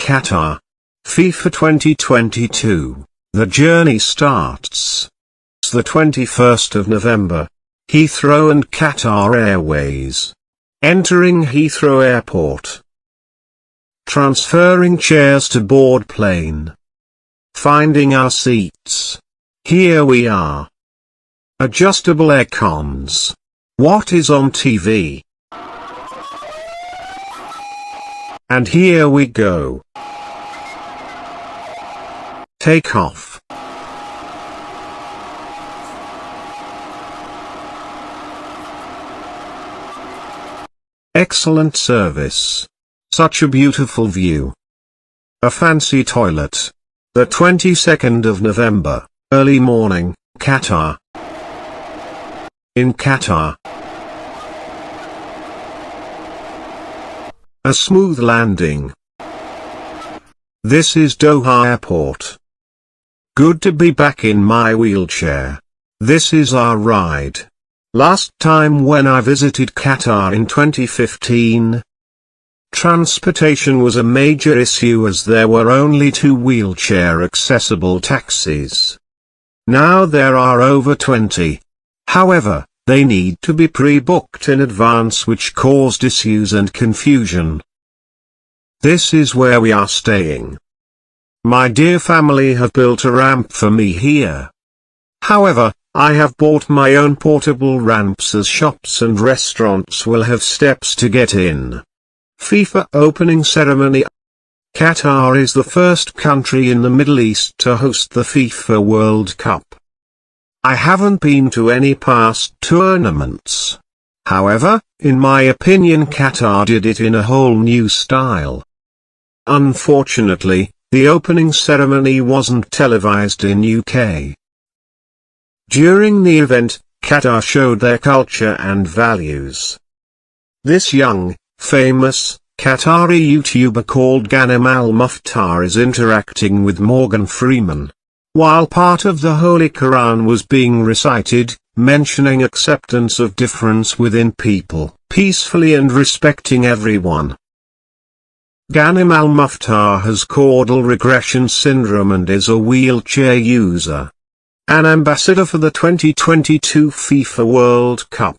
Qatar FIFA 2022. The journey starts the 21st of November. Heathrow and Qatar Airways. Entering Heathrow Airport. Transferring chairs to board plane. Finding our seats. Here we are. Adjustable aircons. What is on TV? And here we go. Take off. Excellent service. Such a beautiful view. A fancy toilet. The 22nd of November, early morning, Qatar. In Qatar. A smooth landing. This is Doha Airport. Good to be back in my wheelchair. This is our ride. Last time when I visited Qatar in 2015, transportation was a major issue as there were only 2 wheelchair-accessible taxis. Now there are over 20. However, they need to be pre-booked in advance, which caused issues and confusion. This is where we are staying. My dear family have built a ramp for me here. However, I have bought my own portable ramps as shops and restaurants will have steps to get in. FIFA opening ceremony. Qatar is the first country in the Middle East to host the FIFA World Cup. I haven't been to any past tournaments. However, in my opinion, Qatar did it in a whole new style. Unfortunately, the opening ceremony wasn't televised in UK. During the event, Qatar showed their culture and values. This young, famous, Qatari YouTuber called Ghanem Al-Mukhtar is interacting with Morgan Freeman, while part of the Holy Quran was being recited, mentioning acceptance of difference within people, peacefully and respecting everyone. Ghanem Al-Mukhtar has caudal regression syndrome and is a wheelchair user. An ambassador for the 2022 FIFA World Cup.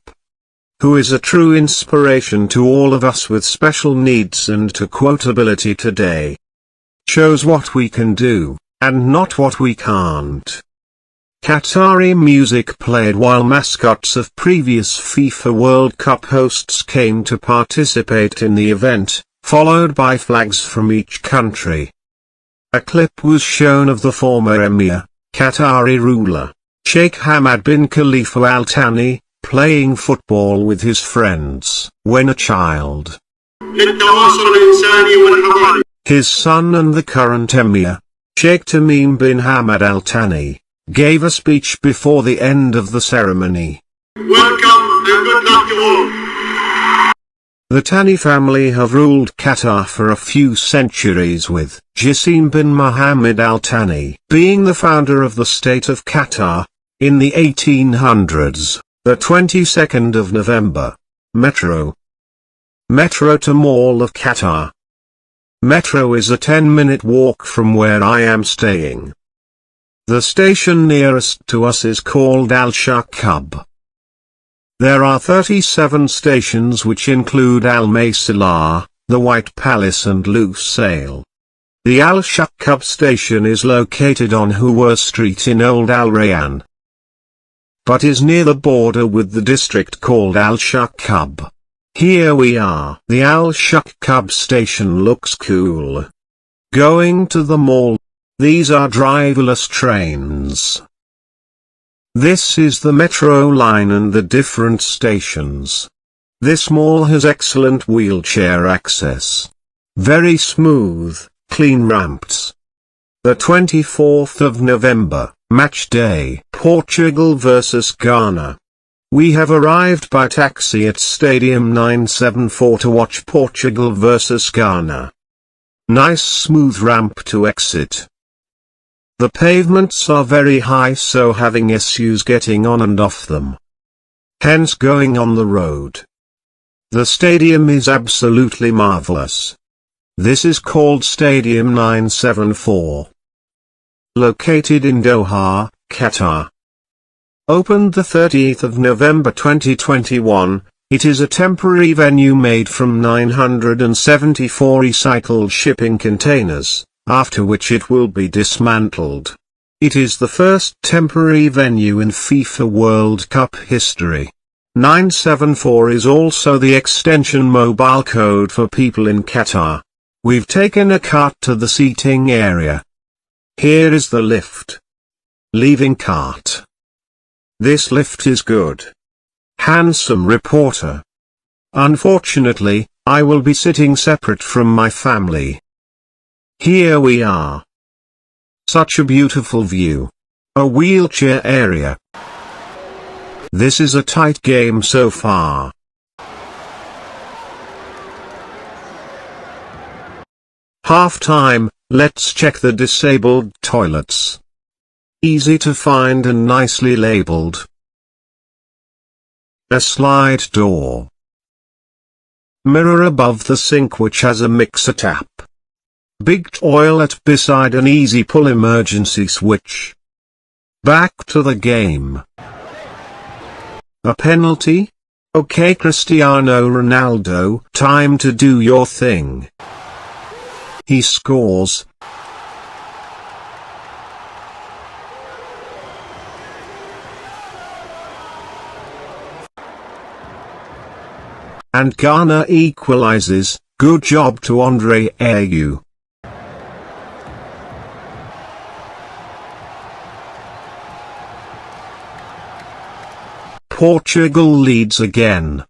Who is a true inspiration to all of us with special needs and to quotability today. Shows what we can do, and not what we can't. Qatari music played while mascots of previous FIFA World Cup hosts came to participate in the event, followed by flags from each country. A clip was shown of the former Emir, Qatari ruler, Sheikh Hamad bin Khalifa Al Thani, playing football with his friends when a child. His son and the current Emir, Sheikh Tamim bin Hamad Al Thani, gave a speech before the end of the ceremony. Welcome and good luck to all. The Thani family have ruled Qatar for a few centuries, with Jassim bin Mohammed Al Thani being the founder of the state of Qatar. In the 1800s, the 22nd of November, Metro to Mall of Qatar. Metro is a 10-minute walk from where I am staying. The station nearest to us is called Al-Shaqab. There are 37 stations which include Al-Maysilah, the White Palace and Lusail. The Al-Shaqab station is located on Huwa Street in Old Al Rayyan, but is near the border with the district called Al-Shaqab. Here we are. The Al-Shaqab station looks cool. Going to the mall. These are driverless trains. This is the metro line and the different stations. This mall has excellent wheelchair access. Very smooth, clean ramps. The 24th of November, match day, Portugal vs Ghana. We have arrived by taxi at Stadium 974 to watch Portugal vs Ghana. Nice smooth ramp to exit. The pavements are very high, so having issues getting on and off them. Hence going on the road. The stadium is absolutely marvelous. This is called Stadium 974. Located in Doha, Qatar. Opened the 30th of November 2021, it is a temporary venue made from 974 recycled shipping containers, after which it will be dismantled. It is the first temporary venue in FIFA World Cup history. 974 is also the extension mobile code for people in Qatar. We've taken a cart to the seating area. Here is the lift. Leaving cart. This lift is good. Handsome reporter. Unfortunately, I will be sitting separate from my family. Here we are. Such a beautiful view. A wheelchair area. This is a tight game so far. Half time, let's check the disabled toilets. Easy to find and nicely labeled. A slide door. Mirror above the sink which has a mixer tap. Big toilet beside an easy pull emergency switch. Back to the game. A penalty? Okay, Cristiano Ronaldo, time to do your thing. He scores. And Ghana equalizes. Good job to Andre Ayew. Portugal leads again.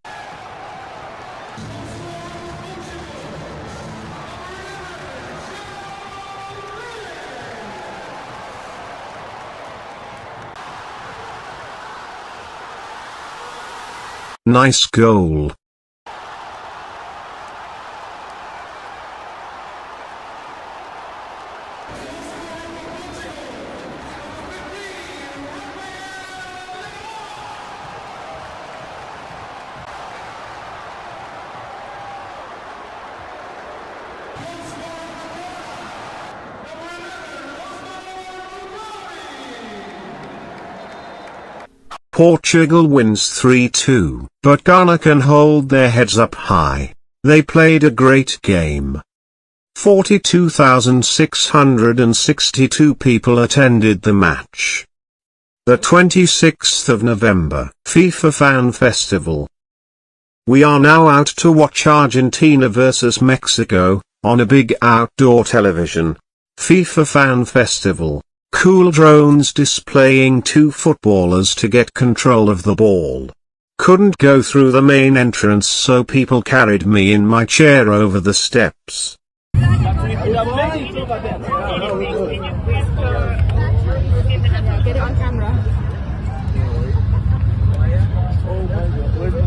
Nice goal. Portugal wins 3-2, but Ghana can hold their heads up high. They played a great game. 42,662 people attended the match. The 26th of November, FIFA Fan Festival. We are now out to watch Argentina vs Mexico, on a big outdoor television. FIFA Fan Festival. Cool drones displaying two footballers to get control of the ball. Couldn't go through the main entrance, so people carried me in my chair over the steps. Get it on camera.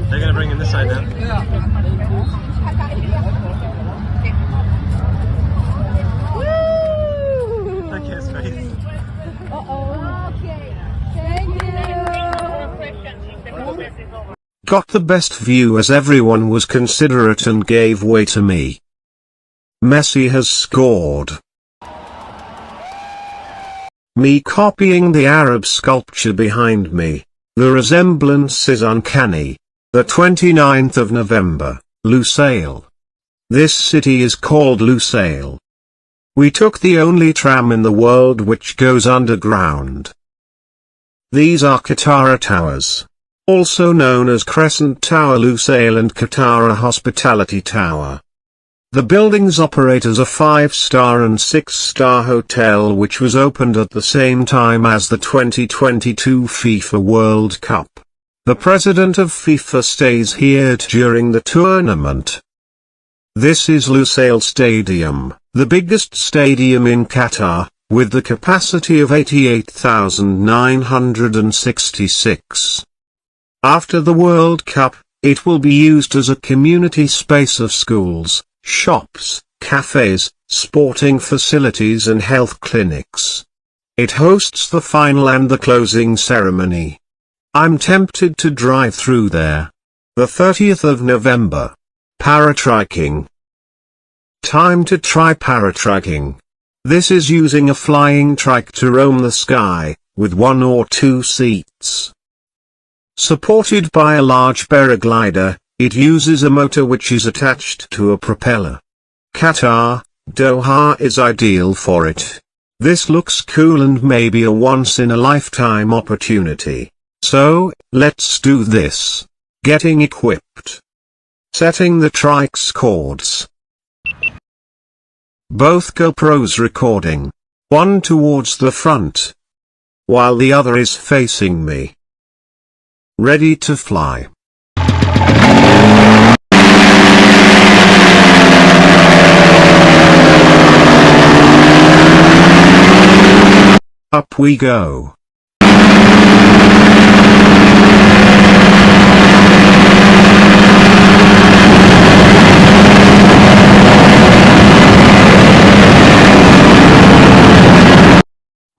They're gonna bring him this side now. Look at his face. Got the best view as everyone was considerate and gave way to me. Messi has scored. Me copying the Arab sculpture behind me. The resemblance is uncanny. The 29th of November, Lusail. This city is called Lusail. We took the only tram in the world which goes underground. These are Qatar Towers. Also known as Crescent Tower Lusail and Qatar Hospitality Tower. The buildings operate as a 5-star and 6-star hotel which was opened at the same time as the 2022 FIFA World Cup. The president of FIFA stays here during the tournament. This is Lusail Stadium, the biggest stadium in Qatar, with the capacity of 88,966. After the World Cup, it will be used as a community space of schools, shops, cafes, sporting facilities and health clinics. It hosts the final and the closing ceremony. I'm tempted to drive through there. The 30th of November. Paratriking. Time to try paratriking. This is using a flying trike to roam the sky, with 1 or 2 seats. Supported by a large paraglider, it uses a motor which is attached to a propeller. Qatar, Doha is ideal for it. This looks cool and maybe a once-in-a-lifetime opportunity. So, let's do this. Getting equipped. Setting the trike's cords. Both GoPros recording. One towards the front, while the other is facing me. Ready to fly. Up we go.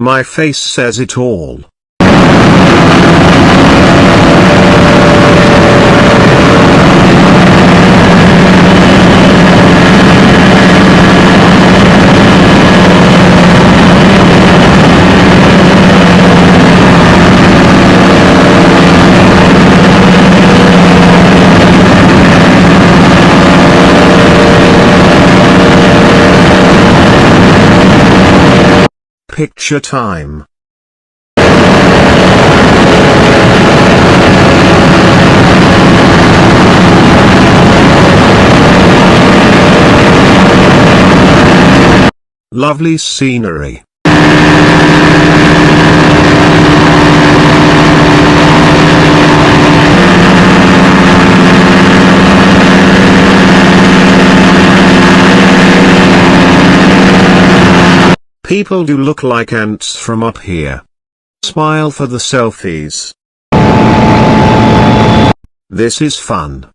My face says it all. Picture time. Lovely scenery. People do look like ants from up here. Smile for the selfies. This is fun.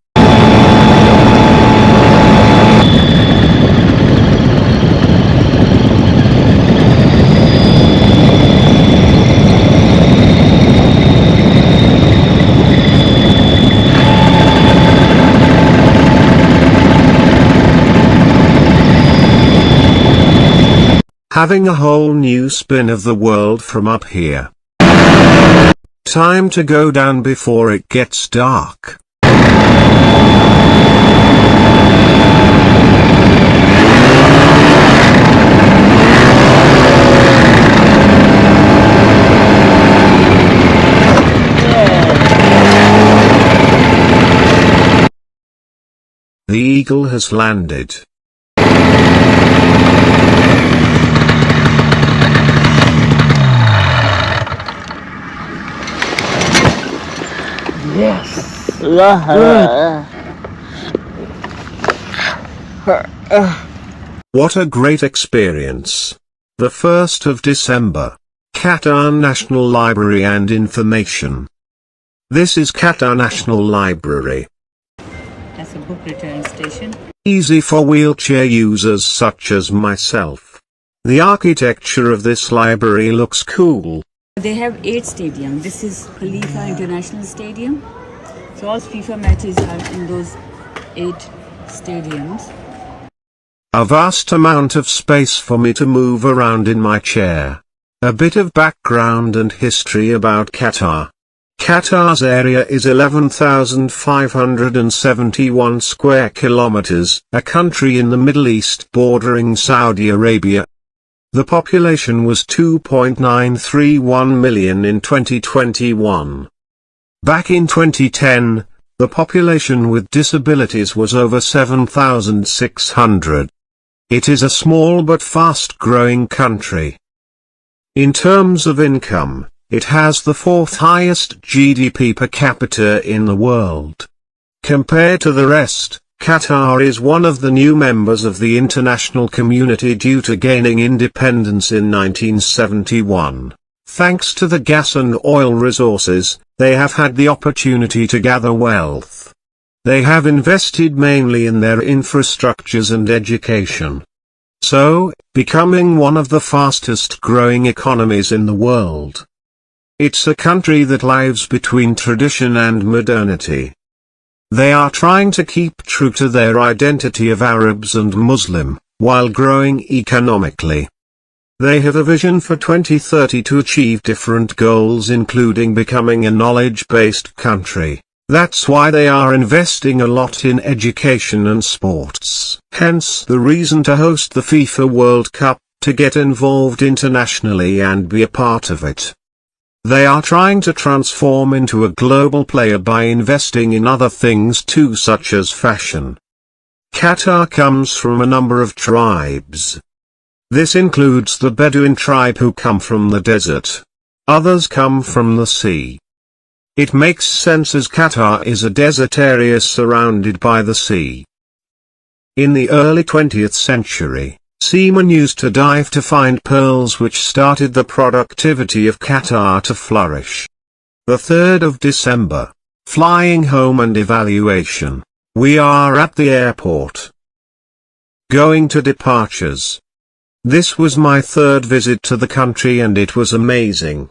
Having a whole new spin of the world from up here. Time to go down before it gets dark. The eagle has landed. Yes. What a great experience. The 1st of December. Qatar National Library and Information. This is Qatar National Library. That's a book return station. Easy for wheelchair users such as myself. The architecture of this library looks cool. They have 8 stadiums. This is Khalifa International Stadium. So all FIFA matches are in those 8 stadiums. A vast amount of space for me to move around in my chair. A bit of background and history about Qatar. Qatar's area is 11,571 square kilometers, a country in the Middle East bordering Saudi Arabia. The population was 2.931 million in 2021. Back in 2010, the population with disabilities was over 7,600. It is a small but fast-growing country. In terms of income, it has the 4th highest GDP per capita in the world. Compared to the rest, Qatar is one of the new members of the international community due to gaining independence in 1971. Thanks to the gas and oil resources, they have had the opportunity to gather wealth. They have invested mainly in their infrastructures and education. So, becoming one of the fastest growing economies in the world. It's a country that lives between tradition and modernity. They are trying to keep true to their identity of Arabs and Muslim, while growing economically. They have a vision for 2030 to achieve different goals, including becoming a knowledge-based country. That's why they are investing a lot in education and sports. Hence the reason to host the FIFA World Cup, to get involved internationally and be a part of it. They are trying to transform into a global player by investing in other things too, such as fashion. Qatar comes from a number of tribes. This includes the Bedouin tribe, who come from the desert. Others come from the sea. It makes sense, as Qatar is a desert area surrounded by the sea. In the early 20th century, seamen used to dive to find pearls, which started the productivity of Qatar to flourish. The 3rd of December. Flying home and evaluation. We are at the airport. Going to departures. This was my 3rd visit to the country and it was amazing.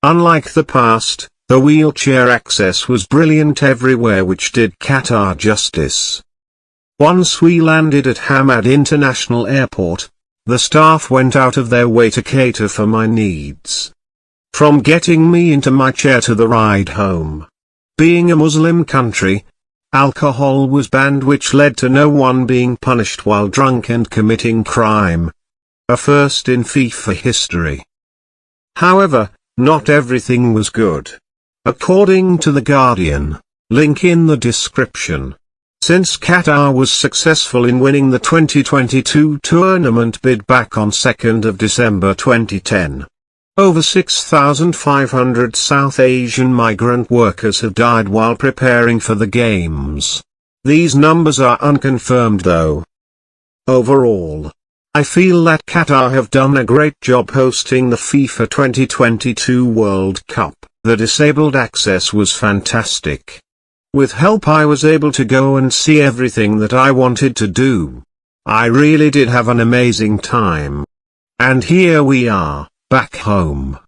Unlike the past, the wheelchair access was brilliant everywhere, which did Qatar justice. Once we landed at Hamad International Airport, the staff went out of their way to cater for my needs. From getting me into my chair to the ride home. Being a Muslim country, alcohol was banned, which led to no one being punished while drunk and committing crime. A first in FIFA history. However, not everything was good. According to The Guardian, link in the description. Since Qatar was successful in winning the 2022 tournament bid back on 2nd of December 2010, over 6,500 South Asian migrant workers have died while preparing for the games. These numbers are unconfirmed though. Overall, I feel that Qatar have done a great job hosting the FIFA 2022 World Cup. The disabled access was fantastic. With help I was able to go and see everything that I wanted to do. I really did have an amazing time. And here we are, back home.